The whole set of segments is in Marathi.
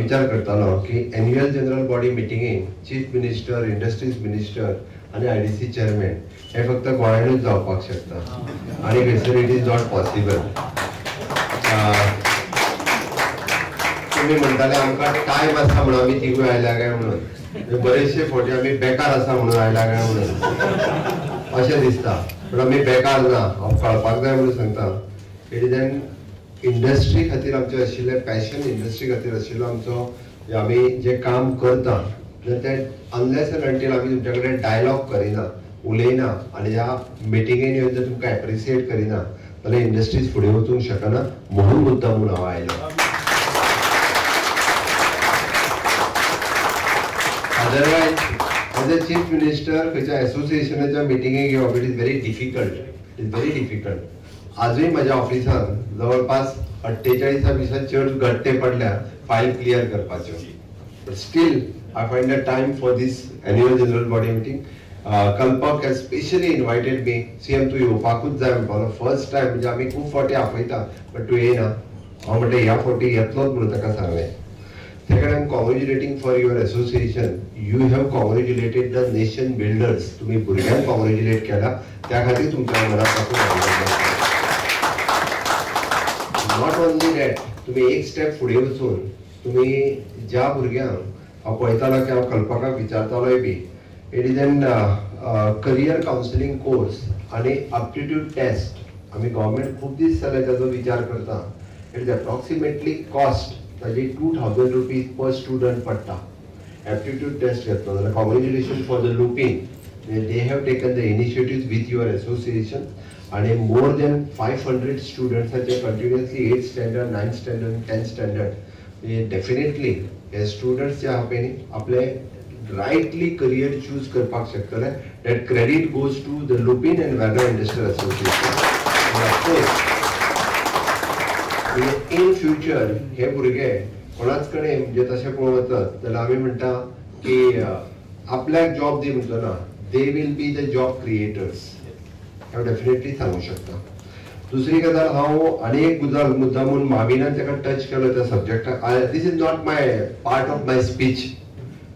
विचार करतालो की एन्युअल जनरल बॉडी मिटिंगेक चीफ मिनिस्टर, इंडस्ट्रीज मिनिस्टर आणि IDC चेअरमॅन हे फक्त गोंयांतूच जावपाक शकता आणि खंयसर इट इज नॉट पॉसिबल. तुम्ही म्हणटाले आमकां टायम आसा म्हणून आमी तिगूय आयल्या काय म्हणून, बरेचशे फावटी आमी बेकार आसा म्हणून आयल्या काय म्हणून अशें दिसता. पण आमी बेकार ना, हांव कळपाक जाय म्हणून सांगता. इट इज एन इंडस्ट्री खातीर आमचे आशिल्ले पॅशन, इंडस्ट्री खातीर आशिल्लो आमचो आमी जे काम करता ते अनलेस एंड अंटील आमी तुमचे कडेन डायलॉग करिना, उलयना आनी ह्या मिटिंगेन येवन जर तुमकां एप्रिसिएट करिना जाल्यार इंडस्ट्रीज फुडें वचूंक शकना. म्हणून मुद्दामून हांव आयलो. Otherwise as a chief minister खंयच्या एसोसिएशनाच्या मिटिंगेक येवप it is very difficult. It is very difficult. आजूय माझ्या ऑफिसान जवळपास 48 चड गट्टे पडल्या फायल क्लियर करपाच्यो. But still I find a time for this annual general body meeting. Kalpak has specially invited me. CM तूं येवपाकूच जाय म्हणपालो. फर्स्ट टाइम म्हणजे आमी खूब फावटी आपयता बट तूं येयना. हांव म्हणलें ह्या फावटी येतलोच म्हणून ताका सांगलें. Second, I'm congratulating for your association. You have congratulated the nation builders. तुम्ही भुरग्यांक congratulate केला, त्या खातीर तुमच्या मनापासून नॉट ओनली दॅट, तुम्ही एक स्टेप फुडें वचून तुम्ही ज्या भुरग्यांक हांव पळयतालो की हांव कल्पकाक विचारतालोय बी, it is an career counselling course आणि एप्टिट्यूड टेस्ट आमी गव्हर्मेंट खूब दीस जाले ताचो विचार करता. इट इज अप्रॉक्सिमेटली कॉस्ट ताजी 2000 रुपीज पर स्टुडंट पडटा. एप्टिट्यूड टेस्ट घेतलो जाल्यार congratulation for the Lupin. They have taken the initiative with your association आणि मोर दॅन 500 स्टुडंट्सांचे continuously 8th standard, 9th standard, 10th standard definitely हे स्टुडंट्स जे आहा पळय आपले रायटली करियर चूज करपाक शकतले. That credit goes to the Lupin and Verna industrial association. In future हे भुरगे कोणाच कडेन म्हणजे तशें पळोवंक वचत जाल्यार आमी म्हणटा की आपल्याक जॉब दी म्हणटो ना, they will be the job creators. हांव डेफिनेटली सांगू शकता. दुसरी गजाल हांव आनी एक मुद्दामून माविनान ताका टच केलो त्या सब्जेक्टाक. This is not my part of my speech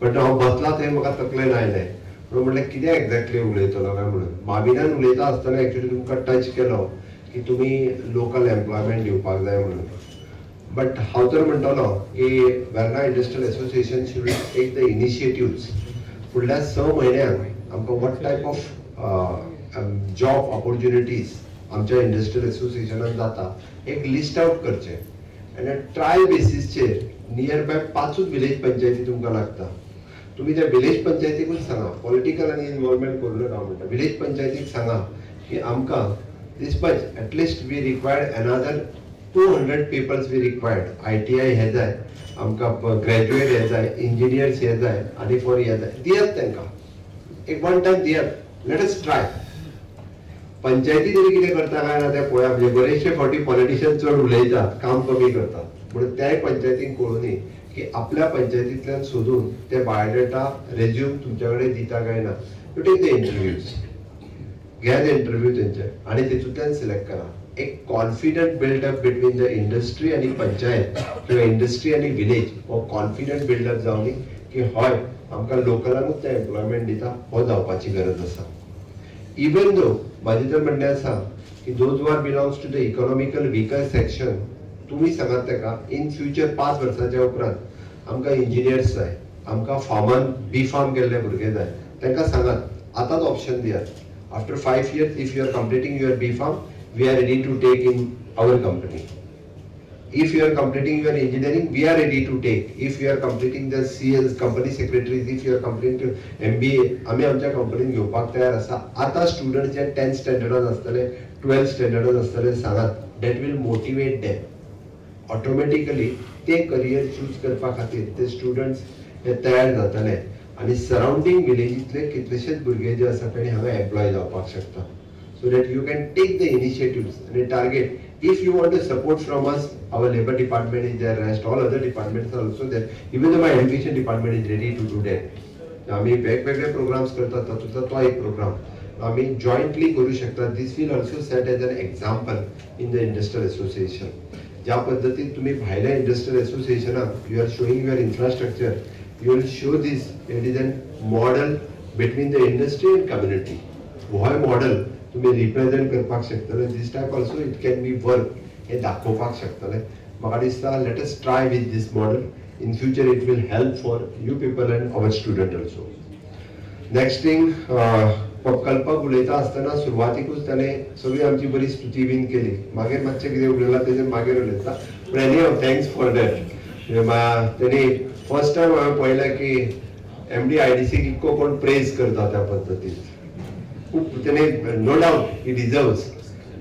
but हांव बसला थंय म्हाका तकलेन आयलें म्हणून म्हणलें कितें एक्झॅक्टली उलयतलो काय म्हणून. माविनान उलयता आसतना एक्चुअली तुमकां टच केलो की तुम्ही लोकल एम्प्लॉयमेंट दिवपाक जाय म्हणून. बट हांव तर म्हणटलो की Verna industrial association should take the initiatives. फुडल्या 6 म्हयन्यांक आमकां what type of job opportunities आमच्या इंडस्ट्रियल एसोसिएशनान जाता एक लिस्ट आउट करचें आनी ट्रायल बेसिसचेर नियर बाय 5 विलेज पंचायती तुमकां लागता. तुम्ही त्या विलेज पंचायतीकूच सांगा, पॉलिटिकल आनी इन्वॉल्वमेंट करूं नका म्हणटा. विलेज पंचायतीक सांगा की आमकां this much at least we required another 200 peoples we required. ITI हे जाय आमकां, ग्रॅज्युएट हे जाय, इंजिनियर्स हे जाय आनी फॉर हे जाय. दियात तांकां एक वन टायम दियात. Let us try. पंचायती तरी कितें करता काय ना ते पळया. म्हणजे बरेचशे फावटी पॉलिटिशियन चड उलयतात, काम कमी करतात. म्हणून त्याय पंचायतीक कळुनी की आपल्या पंचायतींतल्यान सोदून ते बायोडेटा रेज्यूम तुमच्या कडेन दिता काय ना. यू टेक द इंटरव्यूज, घ्या द इंटरव्यू तेंचे आनी तेतूंतल्यान सिलेक्ट करा. एक confident build up between the industry आनी पंचायत किंवा इंडस्ट्री आनी विलेज हो कॉन्फिडंट बिल्डअप जावनी की हय आमकां लोकलांकूच ते एम्प्लॉयमेंट दिता हो जावपाची गरज आसा. इवन दो म्हाजें तर म्हणणें आसा की those were belongs to the economical weaker section तुमी सांगात ताका इन फ्युचर 5 वर्सांच्या उपरांत आमकां इंजिनियर्स जाय, आमकां फार्मान बी फार्म केल्ले भुरगे जाय. तांकां सांगात आतांच ऑप्शन दियात. After 5 years, if you are completing your B.Pharm, we are ready to take in our company. If you are completing your engineering, we are ready to take. If you are completing the CS, company secretaries, if you are completing MBA, आम्ही आमच्या कंपनीत घेवपाक तयार आसा. आता स्टुडंट जे 10th स्टँडर्डान आसतले, 12th स्टँडर्डान आसतले सांगात. That will motivate them. Automatically ते करियर चूज करपा खातीर ते स्टुडंट्स हे तयार जातले आणि सराउंडिंग विलेजीतले कितलेशेच भुरगे जे आसा पळय हांगा एम्प्लॉय जावपाक शकता. So that you can take the initiatives आनी target. If you want to support from us, our labour department is there, rest all other departments are also there. Even though my education department is ready to do that. आमी वेगवेगळे प्रोग्राम्स करतात, तातूंतलो तो एक प्रोग्राम आमी जॉयंटली करू शकतात. This will also set as an example in the industrial association. ज्या पद्धतीन तुम्ही भायल्या इंडस्ट्रियल असोसिएशनाक you are showing your infrastructure, you will show this it is a model between the industry and community. हो model तुम्ही रिप्रेझेंट करपाक शकतले. This type also it can be work हे दाखोवपाक शकतले. म्हाका दिसता let us try with this model. In future it will help for you people and our student also. Next thing, प्रकल्पाक उलयता आसतना सुरवातीकूच ताणें सगळी आमची बरी स्तुती बीन केली. मागीर मातशें कितें उलयलां तेजेर मागीर उलयता. But any thanks for that. तेणी फर्स्ट टाइम हांवें पळयलें की MD IDC इतको कोण प्रेज करता त्या पद्दतीन. खूब तेणे no doubt he deserves,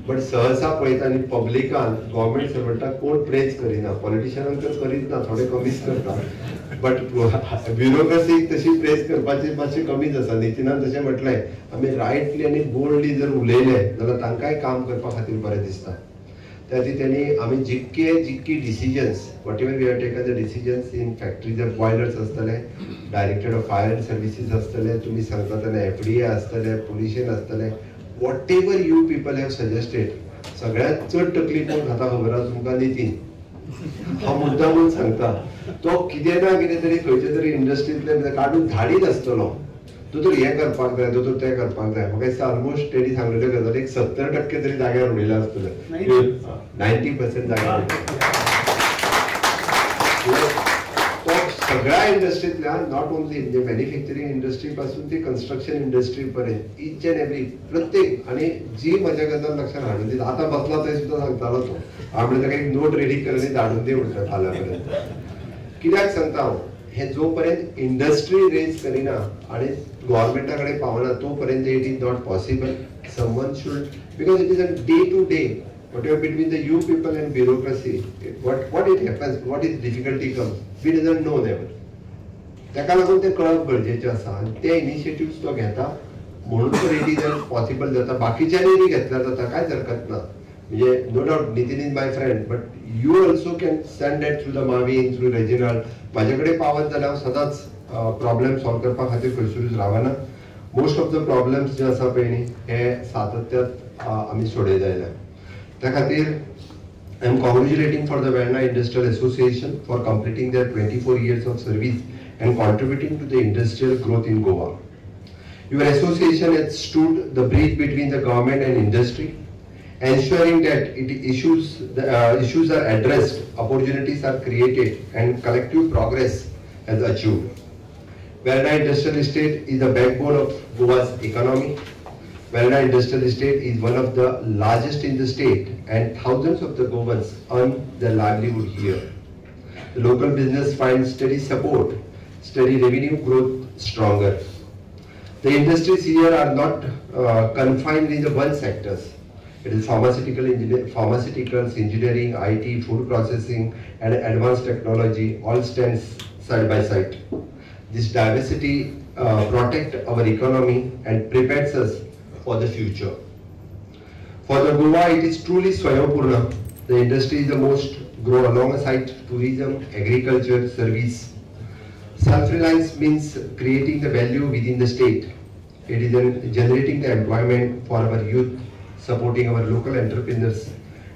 but सहसा पळयता आनी पब्लिकान गव्हर्मेंट सर्वंटाक कोण प्रेज करिना. पॉलिटिशियनांक तर करीत ना, थोडे कमीच करता. बट ब्युरोक्रसी तशी प्रेज करपाची मातशें कमीच आसा. नितीनान तशें म्हटलें, आमी रायटली आनी बोल्डली जर उलयले जाल्यार तांकांय काम करपा खातीर बरें दिसता. त्याची त्यांनी आम्ही जितकी decisions what ever we have taken the decisions in factories of boilers आसतले, director of fire and services आसतले, तुम्ही सांगता तेन्ना FDA आसतले, पोल्युशन आसतले, what ever you people have suggested, सगळ्यात चड तकली कोण खाता खबर आसा तुमकां? नितीन. हा मुद्दामून सांगता. तो कितें ना कितें तरी खंयचे तरी इंडस्ट्रींतले काडून धाडीत आसतलो. तो हे करपाक जाय, तो तें करपाक जाय. म्हाका दिसता ऑलमोस्ट तेणी सांगलेल्यो गजाली 70% तरी जाग्यार उडयल्या आसतले. 90% जाग्यार. तो सगळ्या इंडस्ट्रींतल्यान, नॉट ओन्ली म्हणजे मॅन्युफॅक्चरिंग इंडस्ट्री पासून ते कन्स्ट्रक्शन इंडस्ट्री पर्यंत इच अँड एवरी प्रत्येक, आणि जी म्हज्या गजाल लक्षात हाडून दिता. आतां बसला थंय सुद्दां सांगतालो तो, हांवें ताका एक नोट रेडी कर आनी धाडून दी म्हणटा फाल्यां पर्यंत. कित्याक सांगता हांव, हे जोपर्यंत इंडस्ट्री रेज करिना आणि गव्हर्मेंटा कडेन पावना तोपर्यंत it is not possible. Someone should, because it is a day to day whatever between the you people and bureaucracy, what it happens, what is difficulty comes, we doesn't know never. ताका लागून ते कळप गरजेचें आसा आनी ते इनिशिएटिव्स तो घेता म्हणून तर इट इज पॉसिबल जाता. बाकीच्यांनी घेतला जाता, कांयच हरकत ना. म्हणजे no doubt Nitin is my friend, but you also can send that through the मावीन, थ्रू रेजिनल. म्हाजे कडेन पावत जाल्यार हांव सदांच प्रॉब्लेम सॉल्व करपा खातीर खंयसरूच रावना. मोस्ट ऑफ द प्रॉब्लेम्स जे आसा पळय न्ही हे सातत्यात आमी सोडय जायना. त्या खातीर I am congratulating for the Verna Industrial Association for completing their 24 years of service and contributing to the industrial growth in Goa. Your association has stood the bridge between the government and industry, ensuring that issues are addressed, opportunities are created, and collective progress is achieved. Verna Industrial Estate is the backbone of Goa's economy. Verna Industrial Estate is one of the largest in the state, and thousands of the Goans earn their livelihood here. The local business finds steady support, steady revenue growth stronger. The industries here are not confined in the one sectors. It is pharmaceuticals, engineering, IT, food processing, and advanced technology all stands side by side. This diversity protects our economy and prepares us for the future. For the Goa, it is truly Swayapurna. The industry is the most grow alongside tourism, agriculture, service. Self-reliance means creating the value within the state. It is generating the employment for our youth, supporting our local entrepreneurs,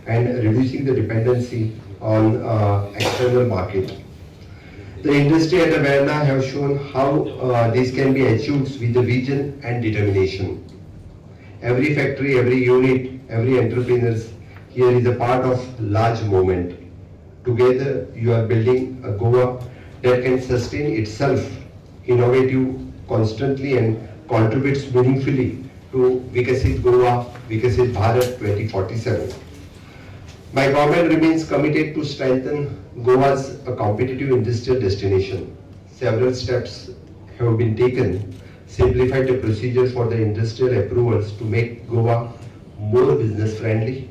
and reducing the dependency on external market. The industry at Verna have shown how this can be achieved with the vision and determination. Every factory, every unit, every entrepreneur here is a part of large movement. Together, you are building a Goa that can sustain itself, innovative constantly, and contributes meaningfully to Vikasit Goa, Vikasit Bharat 2047. My government remains committed to strengthen Goa as a competitive industrial destination. Several steps have been taken, simplify the procedure for the industrial approvals to make Goa more business friendly.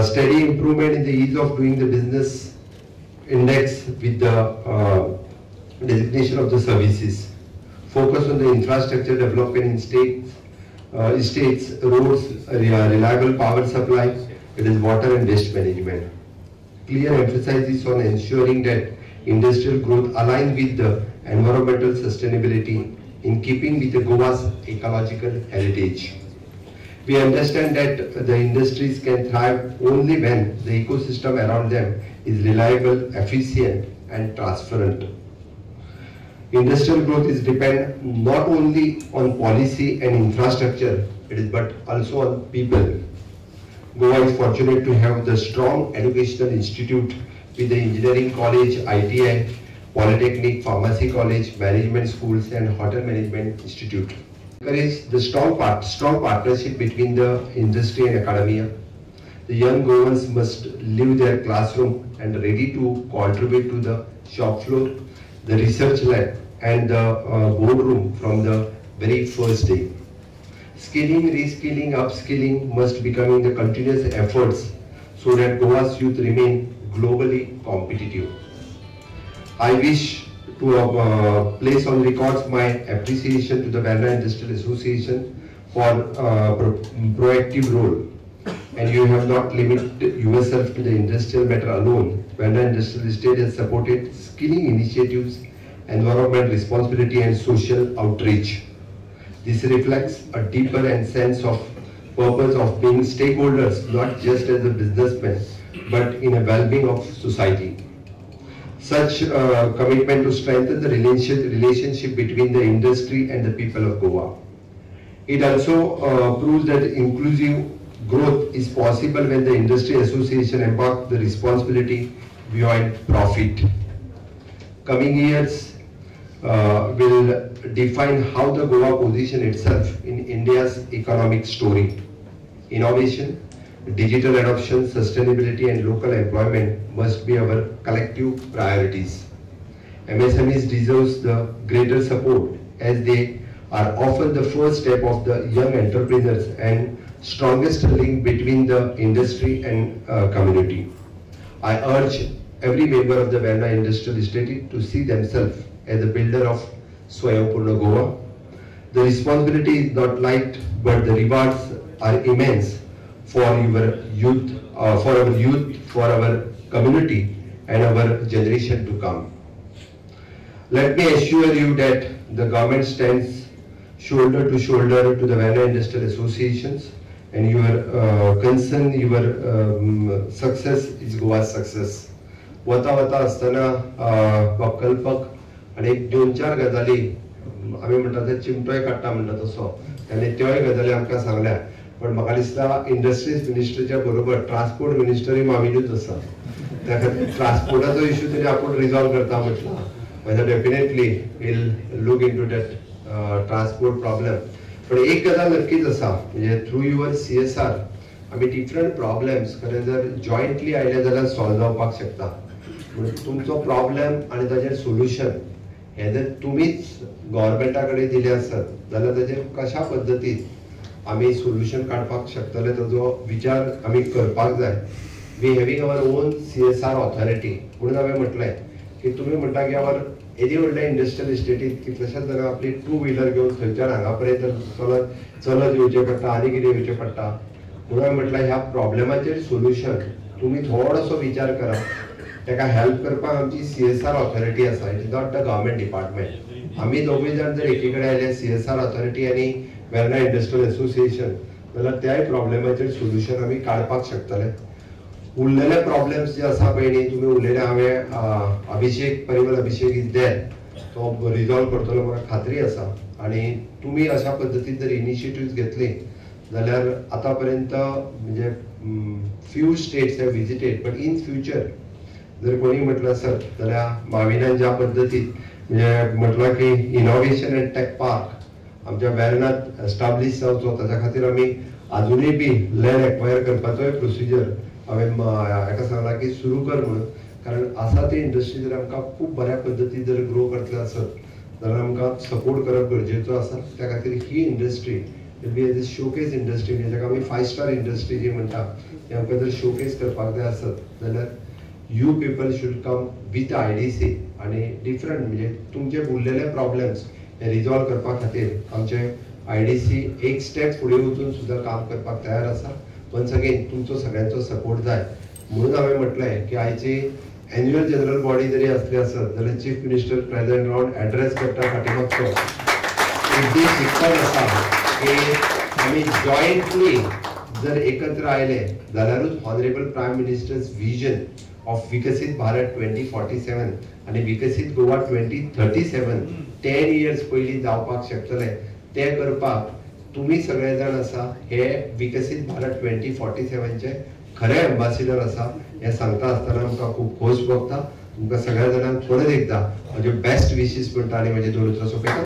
Steady improvement in the ease of doing the business index with the designation of the services. Focus on the infrastructure development in states, roads, reliable power supply, it is water and waste management. Clear emphasis on ensuring that industrial growth aligns with the environmental sustainability in keeping with the Goa's ecological heritage. We understand that the industries can thrive only when the ecosystem around them is reliable, efficient, and transparent. Industrial growth is depend not only on policy and infrastructure, but also on people. Goa is fortunate to have the strong educational institute with the engineering college, ITI, polytechnic, pharmacy college, management schools, and hotel management institute. Encourage the strong partnership between the industry and academia. The young Goans must leave their classroom and ready to contribute to the shop floor, the research lab, and the boardroom from the very first day. Skilling, reskilling, upskilling must become the continuous efforts so that Goa's youth remain globally competitive. I wish to place on records my appreciation to the Verna Industrial Association for proactive role. And you have not limited yourself to the industrial matter alone. Verna Industrial Estate has supported skilling initiatives, environment responsibility, and social outreach. This reflects a deeper and sense of purpose of being stakeholders, not just as a businessman, but in a well-being of society. Such commitment to strengthen the relationship between the industry and the people of Goa. It also proves that inclusive growth is possible when the industry association embark the responsibility beyond profit. Coming years will define how the Goa position itself in India's economic story. Innovation, digital adoption, sustainability, and local employment must be our collective priorities. MSMEs deserve the greater support as they are often the first step of the young entrepreneurs and strongest link between the industry and community. I urge every member of the Verna Industrial Estate to see themselves as the builder of Swayambhurna Goa. The responsibility is not light, but the rewards are immense for your youth, for our community, and our generation to come. Let me assure you that the government stands shoulder to shoulder to the Verna Industrial Associations, and your concern, your success is Goa's success. वता वता असताना कल्पक आणि एक दोन चार गजाली आम्ही म्हणतात ते चिमटोय काडटा म्हणटा तसो त्याने त्योय गजाली आमकां सांगल्या पण म्हाका दिसता इंडस्ट्रीज मिनिस्टरच्या बरोबर ट्रान्सपोर्ट मिनिस्टरी मामिनूच आसा त्या खातीर ट्रान्सपोर्टाचो इश्यू तरी आपूण रिजॉल्व करता म्हटला म्हणजे definitely will look into that transport problem पण एक गजाल नक्कीच आसा म्हणजे थ्रू युअर CSR आमी डिफरंट प्रॉब्लेम्स खरें जर जॉयंटली आयले जाल्यार सॉल्व जावपाक शकता तुमचो प्रॉब्लेम आणि ताचेर सोल्युशन हे जर तुम्हीच गव्हर्नमेंटा कडेन दिले आसत जाल्यार ताचेर कशा पद्दतीन आमी सोल्युशन काडपाक शकतले ताचो विचार आमी करपाक जाय we having our own CSR authority म्हणून हांवें म्हटलें की तुमी म्हणटा की आवर एदी व्हडल्या इंडस्ट्रियल इस्टेटीत की तशेंच जाल्यार आपली 2 व्हिलर घेवन थंयच्यान हांगा पर्यंत चलत येवचें पडटा आनी कितें येवचें पडटा म्हणून हांवें म्हटलें ह्या प्रॉब्लेमाचेर सोल्युशन तुमी थोडोसो विचार करा ताका हेल्प करपाक आमची CSR ऑथॉरिटी आसा it is not the government department आमी दोगूय जाण जर एकी कडेन आयले CSR ऑथॉरिटी आनी वेर्ना इंडस्ट्रियल असोसिएशन जाल्यार त्याय प्रॉब्लेमाचेर सोल्युशन आमी काडपाक शकतले उरलेले प्रॉब्लेम्स जे आसा पळय न्ही तुमी उलयले हांवें अभिषेक परिमल अभिषेक इज देर तो रिजॉल्व करतलो म्हाका खात्री आसा आनी तुमी अशा पद्दतीन जर इनिशिएटिव्स घेतली जाल्यार आतां पर्यंत म्हणजे few states have visited but in future जर कोणी म्हटलं सर जाल्यार माविनान ज्या पद्दतीन म्हणजे म्हटलं की इनोव्हेशन एंड टेक पार्क आमच्या वेर्नात एस्टाब्लिश जावचो ताच्या खातीर आमी अजूनय बी लँड एक्वायर करपाचोय प्रोसिजर हांवें हाका सांगला की सुरू कर म्हणून कारण आसा ती इंडस्ट्री जर आमकां खूब बऱ्या पद्दतीन जर ग्रो करतले आसत जाल्यार आमकां सपोर्ट करप गरजेचो आसा त्या खातीर ही industry will be as a showcase industry म्हणजे जाका आमी 5 स्टार इंडस्ट्री जी म्हणटा ती आमकां जर शोकेस करपाक जाय आसत जाल्यार you people should come with IDC आणि डिफरंट म्हणजे तुमचे उरलेले प्रॉब्लेम्स हे रिजॉल्व करपा खातीर आमचे IDC एक स्टेप फुडें वचून सुद्दां काम करपाक तयार आसा वन्स अगेन तुमचो सगळ्यांचो सपोर्ट जाय म्हणून हांवें म्हटलें की आयची एन्युअल जनरल बॉडी जरी असली आसत जाल्यार chief minister present Ravan address करता फाटीमागचो एक दीस शिकपाक आसा की आम्ही जॉईंटली जर एकत्र आयले जाल्यारूच honourable prime minister's vision of विकसित भारत 2047 आणि विकसित गोवा 2037 10 years पयलीं जावपाक शकतले. ते करपाक तुम्ही सगळे जाण आसा हे विकसित भारत 2047 चे खरे एम्बॅसिडर आसा हे सांगता आसतना आमकां खूब खोस भोगता. तुमकां सगळ्या जाणांक परत एकदा म्हजे बेस्ट विशीस म्हणटा आनी म्हजे दोन उतरां सोंपयता.